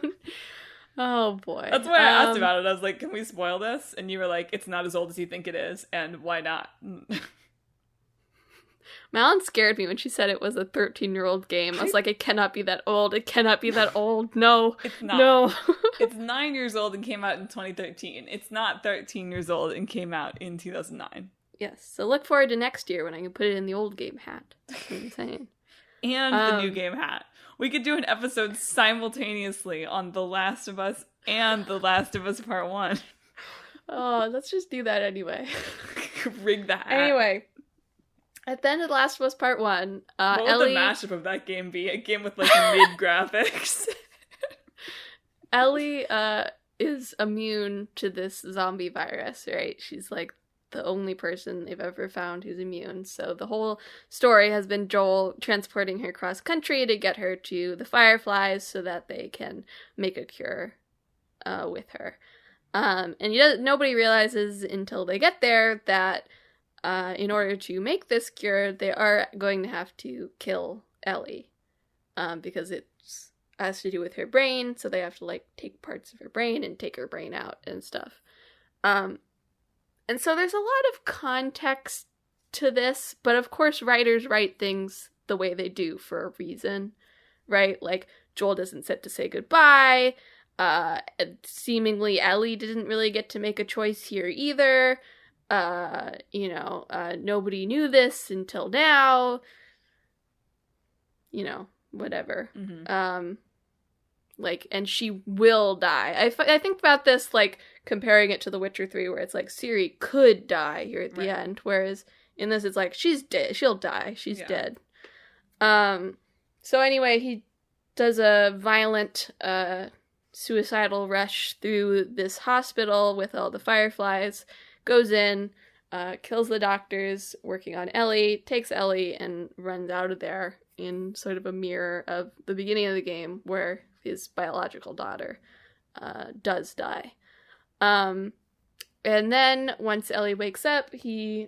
Oh, boy. That's why I asked about it. I was like, can we spoil this? And you were like, it's not as old as you think it is, and why not? Madelyn scared me when she said it was a 13-year-old game. I was like, it cannot be that old. It cannot be that old. No. It's not. No. It's 9 years old and came out in 2013. It's not 13 years old and came out in 2009. Yes. So look forward to next year when I can put it in the old game hat. That's what I'm saying. And the new game hat. We could do an episode simultaneously on The Last of Us and The Last of Us Part 1. Oh, let's just do that anyway. Rig the hat. Anyway, at the end of The Last of Us Part 1, what Ellie... would the mashup of that game be? A game with, like, mid-graphics? Ellie is immune to this zombie virus, right? She's, like, the only person they've ever found who's immune. So the whole story has been Joel transporting her cross country to get her to the Fireflies so that they can make a cure with her. And nobody realizes until they get there that in order to make this cure, they are going to have to kill Ellie because it has to do with her brain. So they have to like take parts of her brain and take her brain out and stuff. And so there's a lot of context to this, but of course writers write things the way they do for a reason, right? Like, Joel doesn't get to say goodbye. Seemingly Ellie didn't really get to make a choice here either. Nobody knew this until now. Whatever. Mm-hmm. And she will die. I think about this, like, comparing it to The Witcher 3, where it's like, Ciri could die here at the end, whereas in this it's like, she's dead. She'll die. She's dead. So anyway, he does a violent, suicidal rush through this hospital with all the Fireflies, goes in, kills the doctors working on Ellie, takes Ellie, and runs out of there in sort of a mirror of the beginning of the game, where his biological daughter does die. And then once Ellie wakes up, he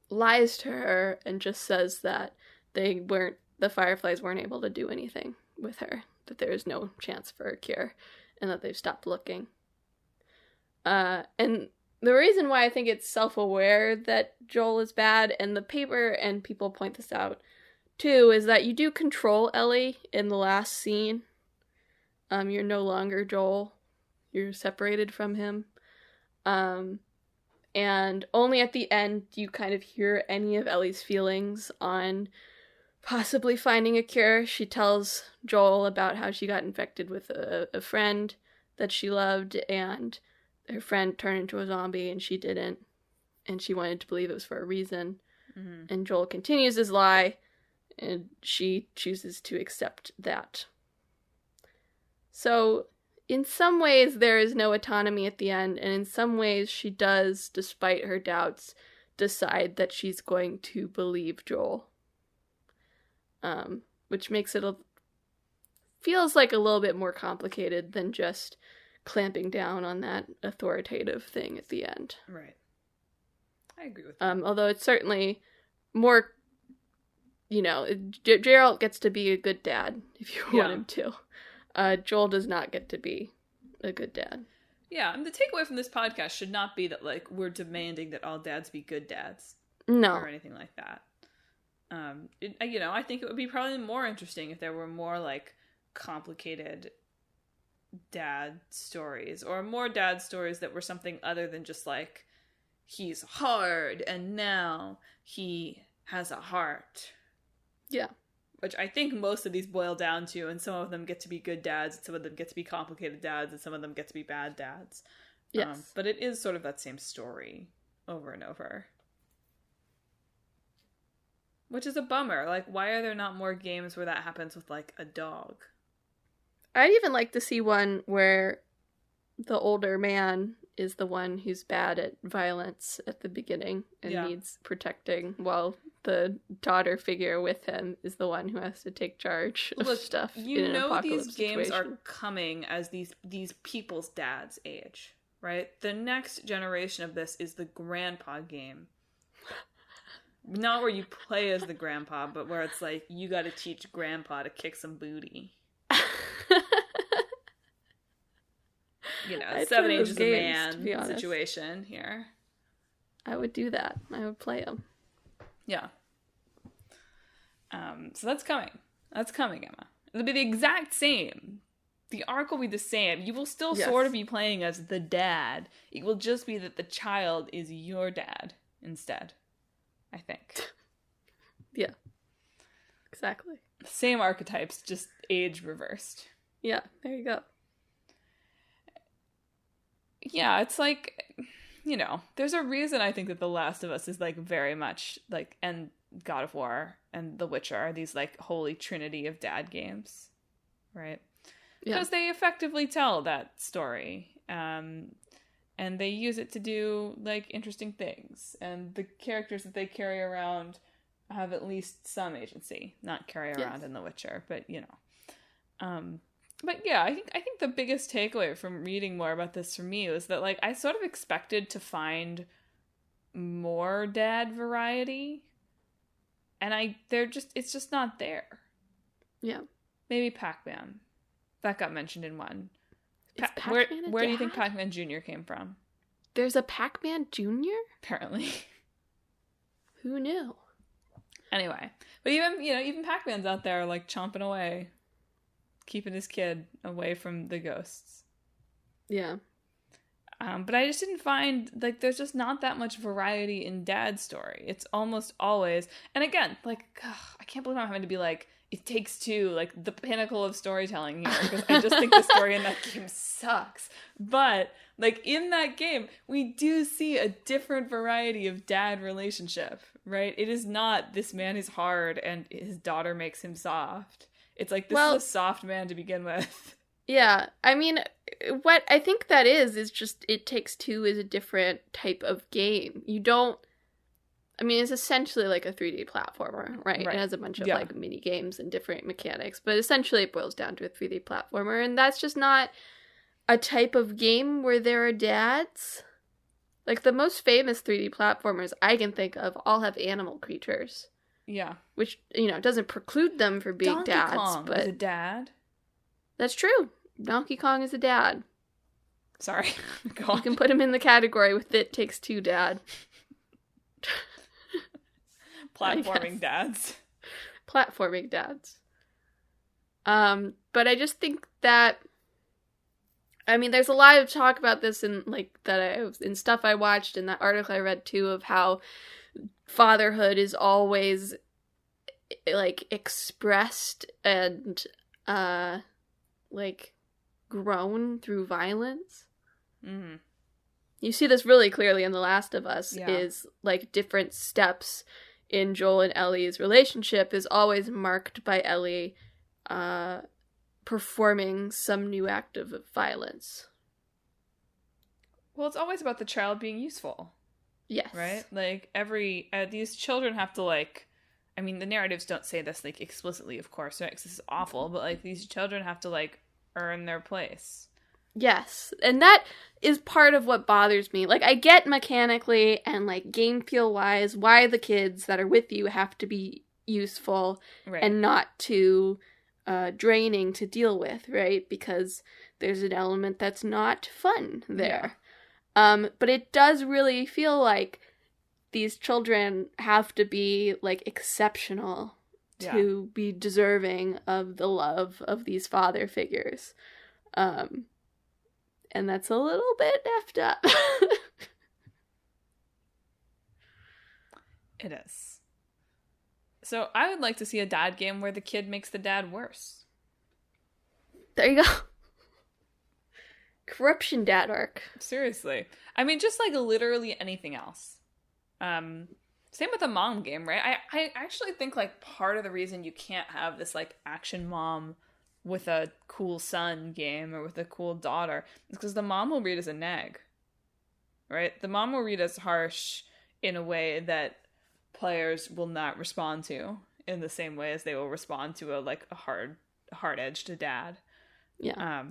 lies to her and just says that the Fireflies weren't able to do anything with her, that there is no chance for a cure, and that they've stopped looking. And the reason why I think it's self-aware that Joel is bad, and the paper and people point this out too, is that you do control Ellie in the last scene. You're no longer Joel. You're separated from him. And only at the end do you kind of hear any of Ellie's feelings on possibly finding a cure. She tells Joel about how she got infected with a friend that she loved, and her friend turned into a zombie and she didn't. And she wanted to believe it was for a reason. Mm-hmm. And Joel continues his lie, and she chooses to accept that. So, in some ways, there is no autonomy at the end, and in some ways, she does, despite her doubts, decide that she's going to believe Joel. Which makes it feels like a little bit more complicated than just clamping down on that authoritative thing at the end. Right. I agree with that. Although it's certainly more, Geralt gets to be a good dad if you want him to. Joel does not get to be a good dad. Yeah, and the takeaway from this podcast should not be that, like, we're demanding that all dads be good dads. No. Or anything like that. I think it would be probably more interesting if there were more, like, complicated dad stories, or more dad stories that were something other than just, like, he's hard and now he has a heart. Yeah. Which I think most of these boil down to, and some of them get to be good dads, and some of them get to be complicated dads, and some of them get to be bad dads. Yes. But it is sort of that same story over and over. Which is a bummer. Like, why are there not more games where that happens with, like, a dog? I'd even like to see one where the older man is the one who's bad at violence at the beginning and needs protecting, while the daughter figure with him is the one who has to take charge of stuff. You know these games are coming as these people's dads age, right? The next generation of this is the grandpa game. Not where you play as the grandpa, but where it's like, you gotta teach grandpa to kick some booty. You know, 7 ages a man situation here. I would do that. I would play them. Yeah. So that's coming. That's coming, Emma. It'll be the exact same. The arc will be the same. You will still sort of be playing as the dad. It will just be that the child is your dad instead, I think. Yeah. Exactly. Same archetypes, just age reversed. Yeah, there you go. Yeah, it's like, you know, there's a reason I think that The Last of Us is, like, very much, like, and God of War and The Witcher are these, like, holy trinity of dad games, right? Because they effectively tell that story, and they use it to do, like, interesting things, and the characters that they carry around have at least some agency, not carry around in The Witcher, but, you know. But yeah, I think the biggest takeaway from reading more about this for me was that, like, I sort of expected to find more dad variety, and it's just not there. Yeah. Maybe Pac-Man. That got mentioned in one. Pac-Man where do you think Pac-Man Jr. came from? There's a Pac-Man Jr.? Apparently. Who knew? Anyway, but even Pac-Man's out there, like, chomping away, keeping his kid away from the ghosts. Yeah. But I just didn't find, like, there's just not that much variety in Dad's story. It's almost always, and again, like, I can't believe I'm having to be like, It Takes Two, like, the pinnacle of storytelling here, because I just think the story in that game sucks. But, like, in that game, we do see a different variety of dad relationship, right? It is not, this man is hard and his daughter makes him soft. It's like, this is a soft man to begin with. Yeah, I mean, what I think that is just It Takes Two is a different type of game. It's essentially like a 3D platformer, right? It has a bunch of, like, mini games and different mechanics, but essentially it boils down to a 3D platformer, and that's just not a type of game where there are dads. Like, the most famous 3D platformers I can think of all have animal creatures. Yeah. Which, doesn't preclude them from being dads. Donkey Kong is a dad. That's true. Donkey Kong is a dad. Sorry. Go on. You can put him in the category with It Takes Two dad. Platforming dads. Platforming dads. But I just think that, there's a lot of talk about this in, like, in stuff I watched, and that article I read too, of how fatherhood is always, like, expressed and, like, grown through violence. Mm-hmm. You see this really clearly in The Last of Us, is, like, different steps in Joel and Ellie's relationship is always marked by Ellie, performing some new act of violence. Well, it's always about the child being useful. Yes. Right? Like, these children have to, like, the narratives don't say this, like, explicitly, of course, right? 'Cause this is awful, but, like, these children have to, like, earn their place. Yes, and that is part of what bothers me. Like, I get mechanically and, like, game feel-wise why the kids that are with you have to be useful and not too draining to deal with, right? Because there's an element that's not fun there. But it does really feel like these children have to be, like, exceptional to be deserving of the love of these father figures. And that's a little bit effed up. It is. So I would like to see a dad game where the kid makes the dad worse. There you go. Corruption dad arc. Seriously. I mean, just like literally anything else. Same with the mom game, right? I actually think like part of the reason you can't have this like action mom with a cool son game or with a cool daughter is because the mom will read as a nag. Right? The mom will read as harsh in a way that players will not respond to in the same way as they will respond to a hard-edged dad. Yeah.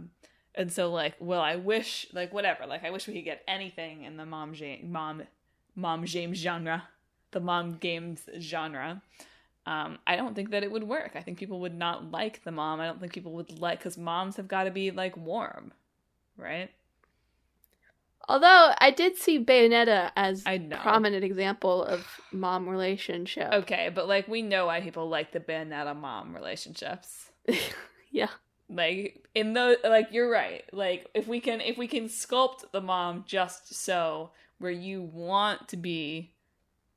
And so like, well, I wish like whatever, like I wish we could get anything in the mom games genre, the mom games genre. I don't think that it would work. I think people would not like the mom. I don't think people would like, because moms have got to be like warm, right? Although I did see Bayonetta as a prominent example of mom relationship. Okay, but like we know why people like the Bayonetta mom relationships. Yeah. Like in those, like you're right. Like if we can sculpt the mom just so where you want to be,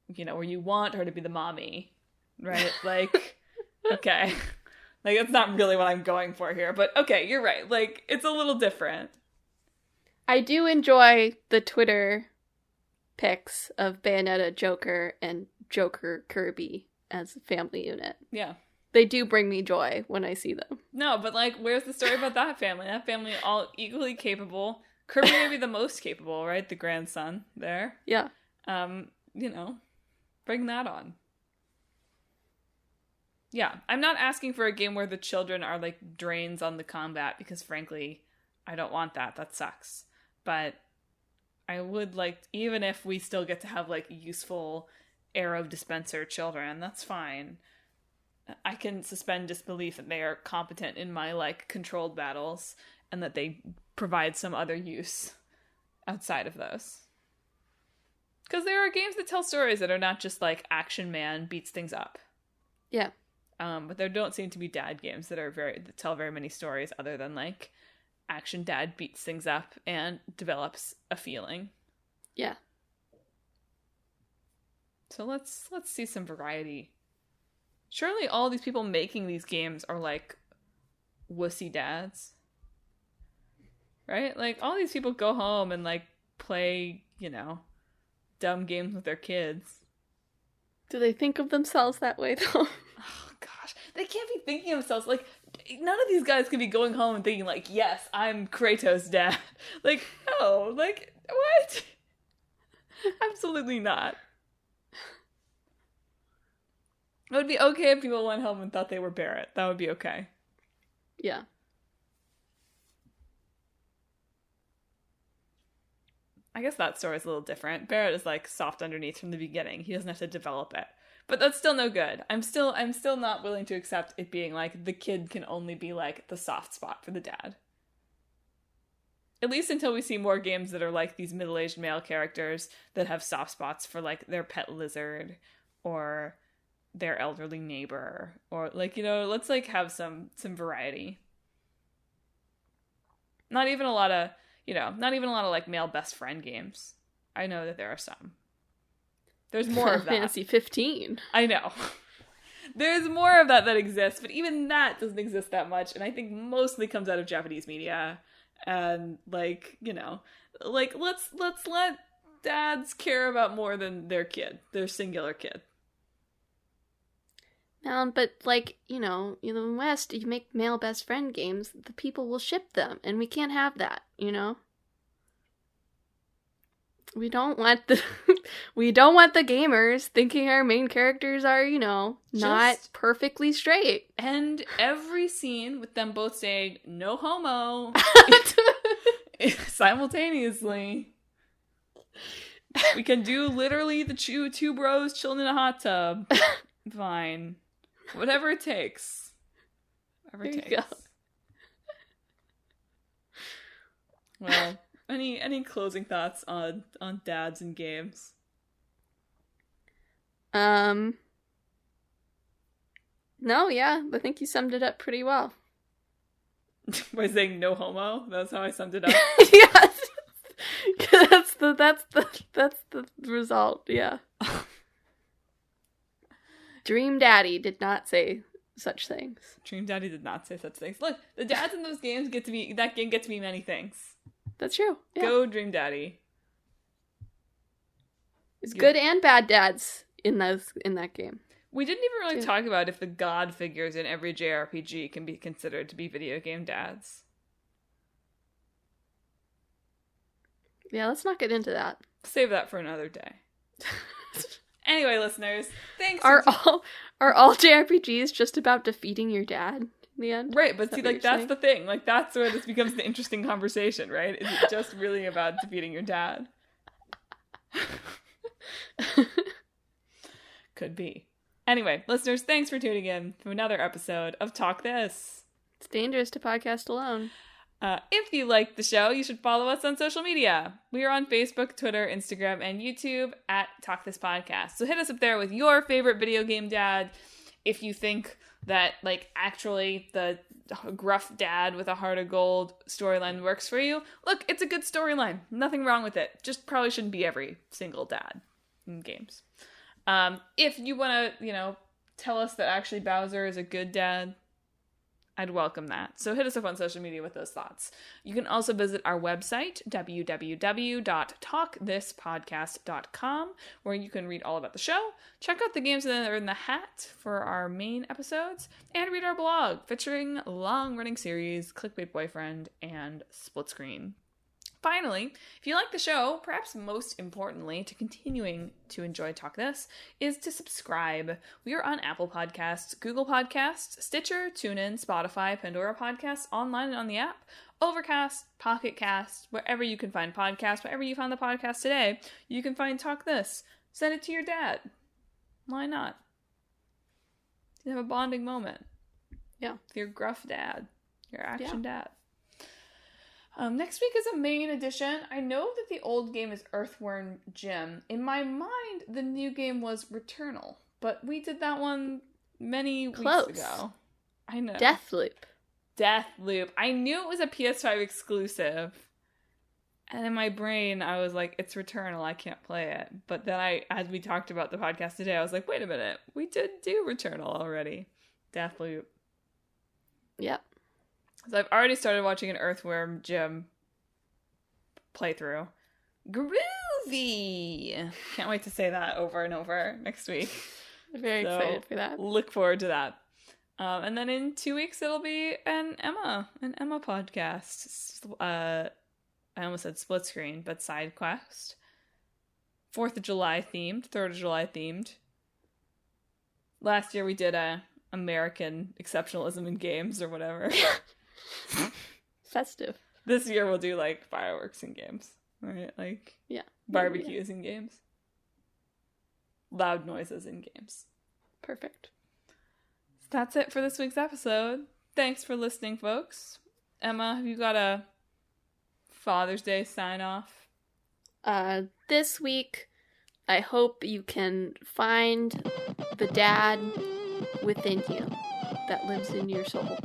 you know, where you want her to be the mommy, right? Like, okay, like that's not really what I'm going for here, but okay, you're right. Like it's a little different. I do enjoy the Twitter pics of Bayonetta Joker and Joker Kirby as a family unit. Yeah. They do bring me joy when I see them. No, but like, where's the story about that family? That family all equally capable. Kirby may be the most capable, right? The grandson there. Yeah. You know, bring that on. Yeah, I'm not asking for a game where the children are like drains on the combat because frankly, I don't want that. That sucks. But I would like, even if we still get to have like useful arrow dispenser children, that's fine. I can suspend disbelief that they are competent in my like controlled battles and that they provide some other use outside of those. Because there are games that tell stories that are not just like action man beats things up. Yeah. But there don't seem to be dad games that tell very many stories other than like action dad beats things up and develops a feeling. Yeah. So let's see some variety. Surely all these people making these games are like wussy dads. Right? Like all these people go home and like play, you know, dumb games with their kids. Do they think of themselves that way though? Oh gosh. They can't be thinking of themselves like none of these guys can be going home and thinking like, yes, I'm Kratos' dad. Like, no, like what? Absolutely not. It would be okay if people went home and thought they were Barrett. That would be okay. Yeah. I guess that story's a little different. Barrett is like soft underneath from the beginning. He doesn't have to develop it. But that's still no good. I'm still not willing to accept it being like the kid can only be like the soft spot for the dad. At least until we see more games that are like these middle-aged male characters that have soft spots for like their pet lizard or their elderly neighbor, or like, you know, let's like have some variety. Not even a lot of like male best friend games. I know that there are some. There's more of that. Fantasy 15. I know. There's more of that exists, but even that doesn't exist that much, and I think mostly comes out of Japanese media. And like, you know, like let's let dads care about more than their kid, their singular kid. But like, you know, in the West, you make male best friend games, the people will ship them, and we can't have that, you know? We don't want the gamers thinking our main characters are, you know, not perfectly straight. And every scene with them both saying no homo simultaneously. We can do literally the two bros chilling in a hot tub. Fine. Whatever it takes. Whatever it takes. Well, any closing thoughts on dads and games? No, yeah, I think you summed it up pretty well. By saying no homo? That's how I summed it up. Yeah. that's the result, yeah. Dream Daddy did not say such things. Dream Daddy did not say such things. Look, the dads in those games get to be many things. That's true. Yeah. Go Dream Daddy. It's good and bad dads in that game. We didn't even really talk about if the god figures in every JRPG can be considered to be video game dads. Yeah, let's not get into that. Save that for another day. Anyway, listeners, thanks. Are all JRPGs just about defeating your dad in the end? Right, but see, like, that's the thing. Like, that's where this becomes the interesting conversation, right? Is it just really about defeating your dad? Could be. Anyway, listeners, thanks for tuning in to another episode of Talk This. It's dangerous to podcast alone. If you like the show, you should follow us on social media. We are on Facebook, Twitter, Instagram, and YouTube at Talk This Podcast. So hit us up there with your favorite video game dad. If you think that, like, actually the gruff dad with a heart of gold storyline works for you, look, it's a good storyline. Nothing wrong with it. Just probably shouldn't be every single dad in games. If you want to, tell us that actually Bowser is a good dad, I'd welcome that. So hit us up on social media with those thoughts. You can also visit our website, www.talkthispodcast.com, where you can read all about the show, check out the games that are in the hat for our main episodes, and read our blog featuring long-running series, Clickbait Boyfriend, and Split Screen. Finally, if you like the show, perhaps most importantly to continuing to enjoy Talk This, is to subscribe. We are on Apple Podcasts, Google Podcasts, Stitcher, TuneIn, Spotify, Pandora Podcasts, online and on the app, Overcast, Pocket Cast, wherever you can find podcasts, wherever you found the podcast today, you can find Talk This. Send it to your dad. Why not? You have a bonding moment. Yeah. With your gruff dad. Your action dad. Next week is a main edition. I know that the old game is Earthworm Jim. In my mind, the new game was Returnal, but we did that one many weeks ago. I know. Deathloop. I knew it was a PS5 exclusive, and in my brain, I was like, it's Returnal, I can't play it. But then as we talked about the podcast today, I was like, wait a minute, we did do Returnal already. Deathloop. Yep. So I've already started watching an Earthworm Jim playthrough. Groovy! Can't wait to say that over and over next week. Very excited for that. Look forward to that. And then in 2 weeks, it'll be an Emma podcast. I almost said split screen, but side quest. 4th of July themed, 3rd of July themed. Last year we did American exceptionalism in games or whatever. Festive. This year we'll do like fireworks in games, right? Like barbecues in games, loud noises in games. Perfect. So that's it for this week's episode. Thanks for listening, folks. Emma, have you got a Father's Day sign off? This week, I hope you can find the dad within you that lives in your soul.